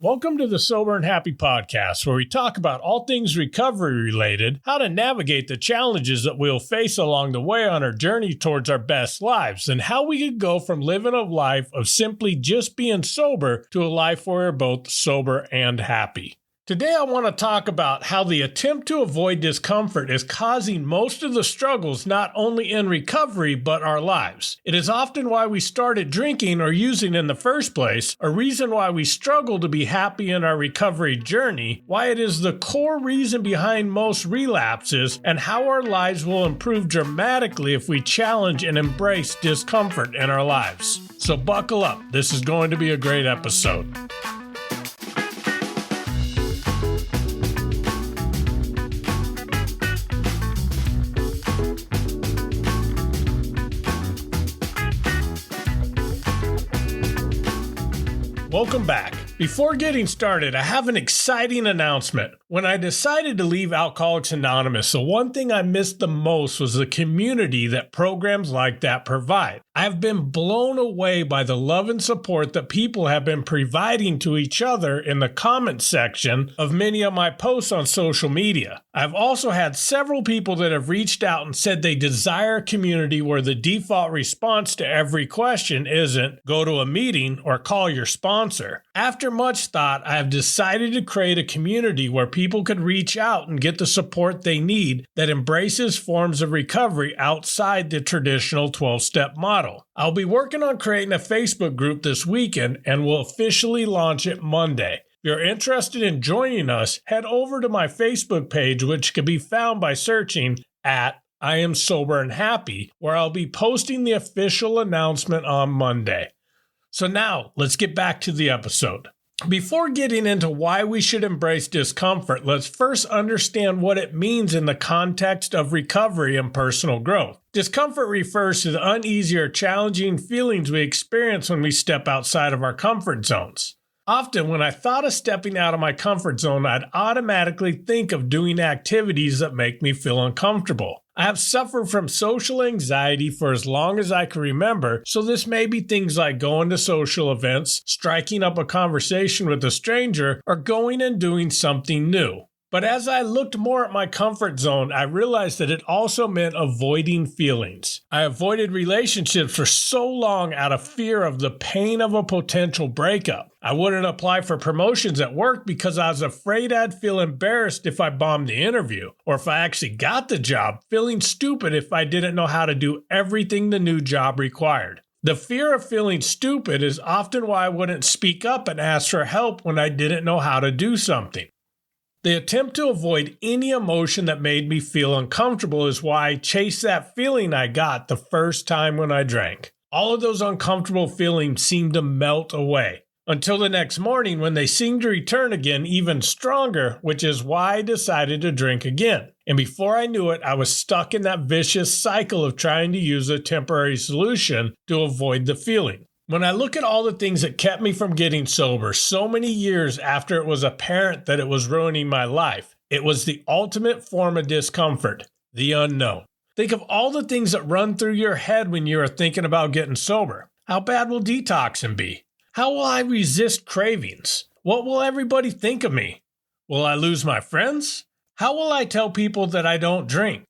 Welcome to the Sober and Happy podcast, where we talk about all things recovery related, how to navigate the challenges that we'll face along the way on our journey towards our best lives, and how we could go from living a life of simply just being sober to a life where we're both sober and happy. Today I want to talk about how the attempt to avoid discomfort is causing most of the struggles not only in recovery but our lives. It is often why we started drinking or using in the first place, a reason why we struggle to be happy in our recovery journey, why it is the core reason behind most relapses, and how our lives will improve dramatically if we challenge and embrace discomfort in our lives. So buckle up, this is going to be a great episode. Welcome back. Before getting started, I have an exciting announcement. When I decided to leave Alcoholics Anonymous, the one thing I missed the most was the community that programs like that provide. I have been blown away by the love and support that people have been providing to each other in the comments section of many of my posts on social media. I've also had several people that have reached out and said they desire a community where the default response to every question isn't go to a meeting or call your sponsor. After much thought, I have decided to create a community where people could reach out and get the support they need that embraces forms of recovery outside the traditional 12-step model. I'll be working on creating a Facebook group this weekend and will officially launch it Monday. If you're interested in joining us, head over to my Facebook page, which can be found by searching at I Am Sober and Happy, where I'll be posting the official announcement on Monday. So now, let's get back to the episode. Before getting into why we should embrace discomfort, let's first understand what it means in the context of recovery and personal growth. Discomfort refers to the uneasy or challenging feelings we experience when we step outside of our comfort zones. Often, when I thought of stepping out of my comfort zone, I'd automatically think of doing activities that make me feel uncomfortable. I have suffered from social anxiety for as long as I can remember, so this may be things like going to social events, striking up a conversation with a stranger, or going and doing something new. But as I looked more at my comfort zone, I realized that it also meant avoiding feelings. I avoided relationships for so long out of fear of the pain of a potential breakup. I wouldn't apply for promotions at work because I was afraid I'd feel embarrassed if I bombed the interview, or if I actually got the job, feeling stupid if I didn't know how to do everything the new job required. The fear of feeling stupid is often why I wouldn't speak up and ask for help when I didn't know how to do something. The attempt to avoid any emotion that made me feel uncomfortable is why I chased that feeling I got the first time when I drank. All of those uncomfortable feelings seemed to melt away, until the next morning when they seemed to return again even stronger, which is why I decided to drink again. And before I knew it, I was stuck in that vicious cycle of trying to use a temporary solution to avoid the feeling. When I look at all the things that kept me from getting sober so many years after it was apparent that it was ruining my life, it was the ultimate form of discomfort, the unknown. Think of all the things that run through your head when you are thinking about getting sober. How bad will detoxing be? How will I resist cravings? What will everybody think of me? Will I lose my friends? How will I tell people that I don't drink?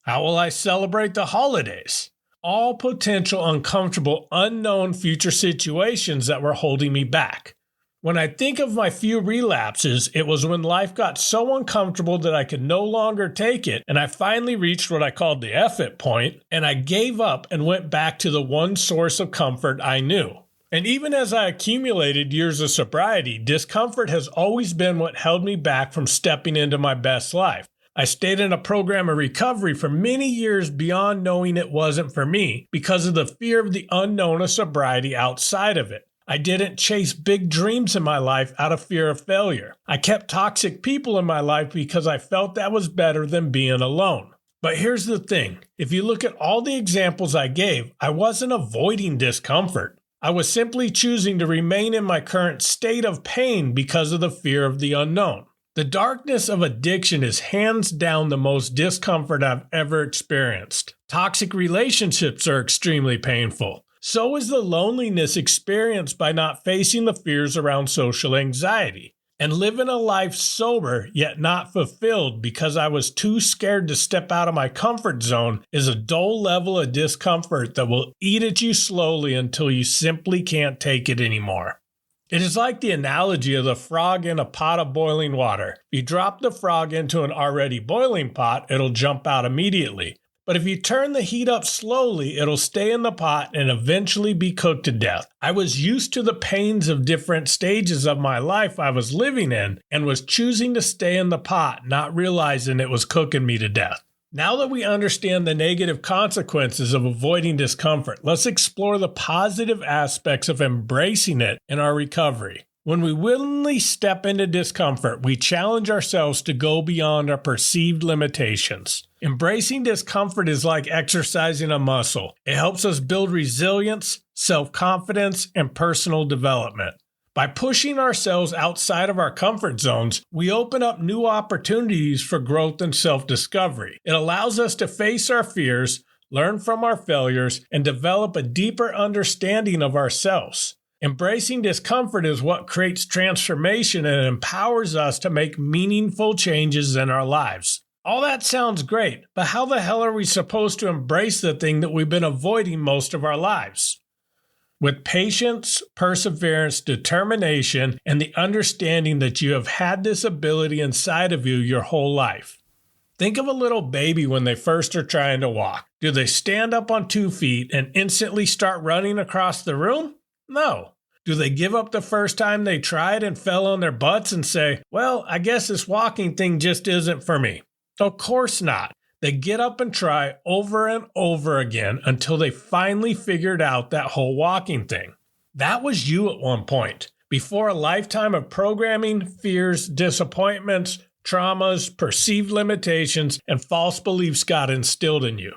How will I celebrate the holidays? All potential uncomfortable, unknown future situations that were holding me back. When I think of my few relapses, it was when life got so uncomfortable that I could no longer take it, and I finally reached what I called the F-it point, and I gave up and went back to the one source of comfort I knew. And even as I accumulated years of sobriety, discomfort has always been what held me back from stepping into my best life. I stayed in a program of recovery for many years beyond knowing it wasn't for me because of the fear of the unknown of sobriety outside of it. I didn't chase big dreams in my life out of fear of failure. I kept toxic people in my life because I felt that was better than being alone. But here's the thing. If you look at all the examples I gave, I wasn't avoiding discomfort. I was simply choosing to remain in my current state of pain because of the fear of the unknown. The darkness of addiction is hands down the most discomfort I've ever experienced. Toxic relationships are extremely painful. So is the loneliness experienced by not facing the fears around social anxiety. And living a life sober yet not fulfilled because I was too scared to step out of my comfort zone is a dull level of discomfort that will eat at you slowly until you simply can't take it anymore. It is like the analogy of the frog in a pot of boiling water. If you drop the frog into an already boiling pot, it'll jump out immediately. But if you turn the heat up slowly, it'll stay in the pot and eventually be cooked to death. I was used to the pains of different stages of my life I was living in and was choosing to stay in the pot, not realizing it was cooking me to death. Now that we understand the negative consequences of avoiding discomfort, let's explore the positive aspects of embracing it in our recovery. When we willingly step into discomfort, we challenge ourselves to go beyond our perceived limitations. Embracing discomfort is like exercising a muscle. It helps us build resilience, self-confidence, and personal development. By pushing ourselves outside of our comfort zones, we open up new opportunities for growth and self-discovery. It allows us to face our fears, learn from our failures, and develop a deeper understanding of ourselves. Embracing discomfort is what creates transformation and empowers us to make meaningful changes in our lives. All that sounds great, but how the hell are we supposed to embrace the thing that we've been avoiding most of our lives? With patience, perseverance, determination, and the understanding that you have had this ability inside of you your whole life. Think of a little baby when they first are trying to walk. Do they stand up on 2 feet and instantly start running across the room? No. Do they give up the first time they tried and fell on their butts and say, well, I guess this walking thing just isn't for me? Of course not. They get up and try over and over again until they finally figured out that whole walking thing. That was you at one point, before a lifetime of programming, fears, disappointments, traumas, perceived limitations, and false beliefs got instilled in you.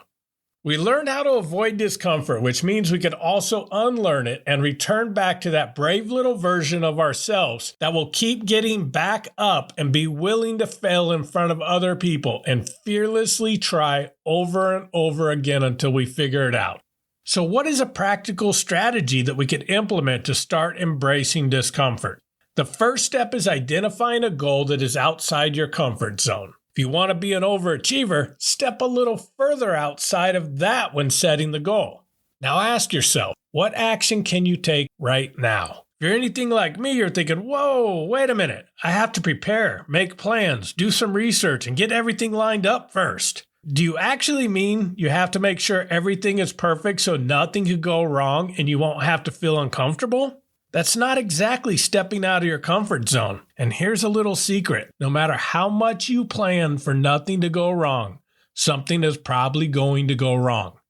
We learned how to avoid discomfort, which means we can also unlearn it and return back to that brave little version of ourselves that will keep getting back up and be willing to fail in front of other people and fearlessly try over and over again until we figure it out. So what is a practical strategy that we could implement to start embracing discomfort? The first step is identifying a goal that is outside your comfort zone. If you want to be an overachiever, step a little further outside of that when setting the goal. Now ask yourself, what action can you take right now? If you're anything like me, you're thinking, whoa, wait a minute. I have to prepare, make plans, do some research, and get everything lined up first. Do you actually mean you have to make sure everything is perfect so nothing could go wrong and you won't have to feel uncomfortable? That's not exactly stepping out of your comfort zone. And here's a little secret. No matter how much you plan for nothing to go wrong, something is probably going to go wrong.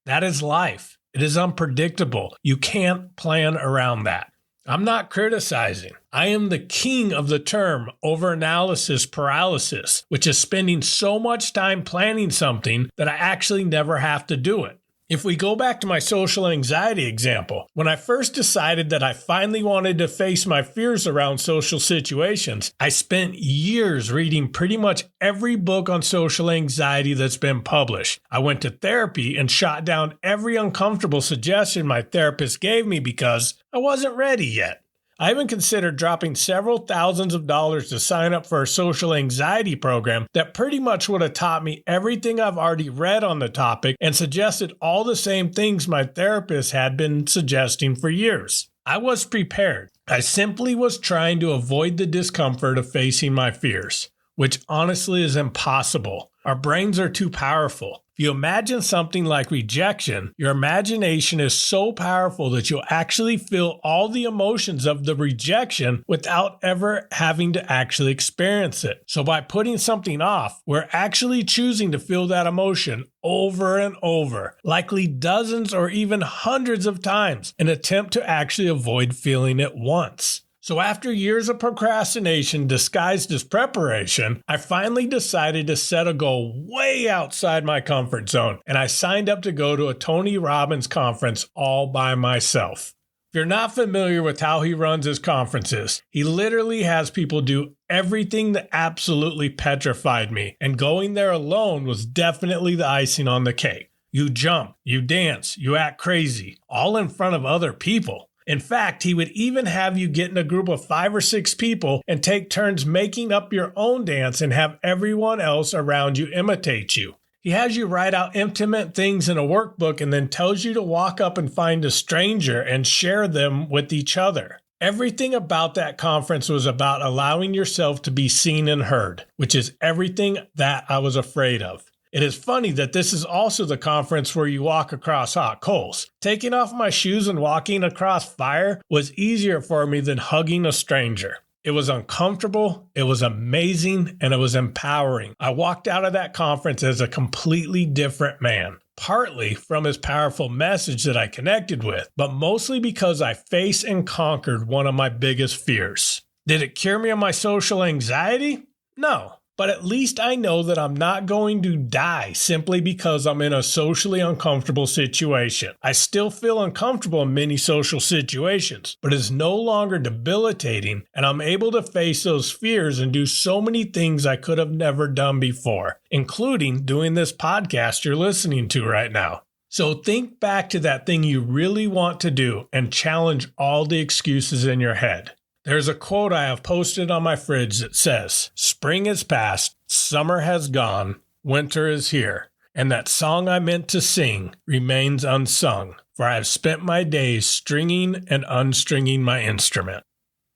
That is life. It is unpredictable. You can't plan around that. I'm not criticizing. I am the king of the term overanalysis paralysis, which is spending so much time planning something that I actually never have to do it. If we go back to my social anxiety example, when I first decided that I finally wanted to face my fears around social situations, I spent years reading pretty much every book on social anxiety that's been published. I went to therapy and shot down every uncomfortable suggestion my therapist gave me because I wasn't ready yet. I even considered dropping several thousands of dollars to sign up for a social anxiety program that pretty much would have taught me everything I've already read on the topic and suggested all the same things my therapist had been suggesting for years. I was prepared. I simply was trying to avoid the discomfort of facing my fears, which honestly is impossible. Our brains are too powerful. If you imagine something like rejection, your imagination is so powerful that you'll actually feel all the emotions of the rejection without ever having to actually experience it. So by putting something off, we're actually choosing to feel that emotion over and over, likely dozens or even hundreds of times, in an attempt to actually avoid feeling it once. So after years of procrastination disguised as preparation, I finally decided to set a goal way outside my comfort zone, and I signed up to go to a Tony Robbins conference all by myself. If you're not familiar with how he runs his conferences, he literally has people do everything that absolutely petrified me, and going there alone was definitely the icing on the cake. You jump, you dance, you act crazy, all in front of other people. In fact, he would even have you get in a group of 5 or 6 people and take turns making up your own dance and have everyone else around you imitate you. He has you write out intimate things in a workbook and then tells you to walk up and find a stranger and share them with each other. Everything about that conference was about allowing yourself to be seen and heard, which is everything that I was afraid of. It is funny that this is also the conference where you walk across hot coals. Taking off my shoes and walking across fire was easier for me than hugging a stranger. It was uncomfortable, it was amazing, and it was empowering. I walked out of that conference as a completely different man, partly from his powerful message that I connected with, but mostly because I faced and conquered one of my biggest fears. Did it cure me of my social anxiety? No. But at least I know that I'm not going to die simply because I'm in a socially uncomfortable situation. I still feel uncomfortable in many social situations, but it's no longer debilitating, and I'm able to face those fears and do so many things I could have never done before, including doing this podcast you're listening to right now. So think back to that thing you really want to do and challenge all the excuses in your head. There's a quote I have posted on my fridge that says, "Spring is past, summer has gone, winter is here, and that song I meant to sing remains unsung, for I have spent my days stringing and unstringing my instrument."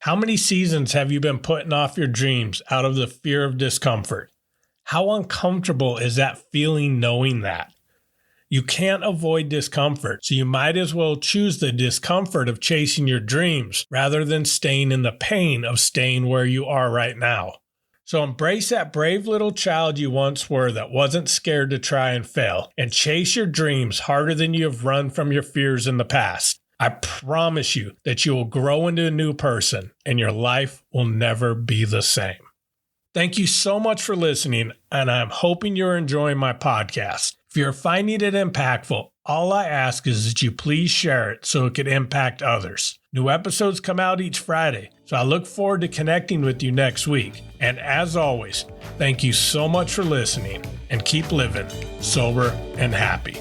How many seasons have you been putting off your dreams out of the fear of discomfort? How uncomfortable is that feeling knowing that? You can't avoid discomfort, so you might as well choose the discomfort of chasing your dreams rather than staying in the pain of staying where you are right now. So embrace that brave little child you once were that wasn't scared to try and fail, and chase your dreams harder than you have run from your fears in the past. I promise you that you will grow into a new person and your life will never be the same. Thank you so much for listening, and I'm hoping you're enjoying my podcast. If you're finding it impactful, all I ask is that you please share it so it can impact others. New episodes come out each Friday, so I look forward to connecting with you next week. And as always, thank you so much for listening, and keep living sober and happy.